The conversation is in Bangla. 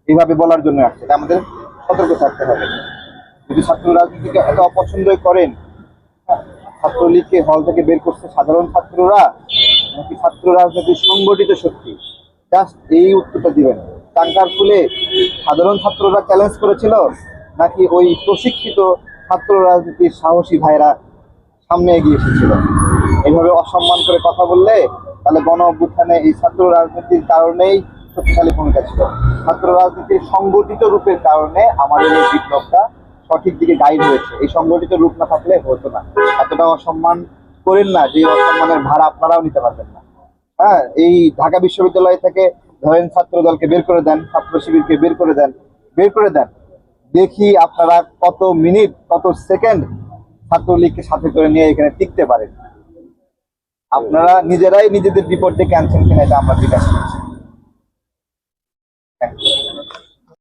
এইভাবে বলার জন্য আসছে, তাই আমাদের সতর্ক থাকতে হবে। যদি ছাত্র রাজনীতিকে এত অপছন্দই করেন, ছাত্রলীগকে হল থেকে বের করছে সাধারণ ছাত্ররা নাকি ছাত্র রাজনীতির সংগঠিত শক্তি? জাস্ট এই উত্তরটা দিবেন। টাঙ্কার ফুলে সাধারণ ছাত্ররা চ্যালেঞ্জ করেছিল নাকি ওই প্রশিক্ষিত ছাত্র রাজনীতির সাহসী ভাইরা সামনে এগিয়ে এসেছিল? এইভাবে অসম্মান করে কথা বললে তাহলে গণ অভ্যুত্থানে এই ছাত্র রাজনীতির কারণেই শক্তিশালী ভূমিকা ছিল। ছাত্র রাজনীতির সংগঠিত রূপের কারণে আমাদের এই বিপ্লবটা সঠিক দিকে গাইড হয়েছে। এই সংগঠিত রূপ না থাকলে হতো না। এতটা অসম্মান করেন না যে অসম্মানের ভাড়া আপনারাও নিতে পারবেন না। হ্যাঁ, এই ঢাকা বিশ্ববিদ্যালয় থেকে ধরেন ছাত্র দলকে বের করে দেন, ছাত্র শিবিরকে বের করে দেন, বের করে দেন, দেখি আপনারা কত মিনিট কত সেকেন্ড ছাত্রলীগকে সাথে করে নিয়ে এখানে টিকতে পারেন। আপনারা নিজেরাই নিজেদের বিপদ ডেকে আনছেন কিনা এটা আমরা জিজ্ঞাসা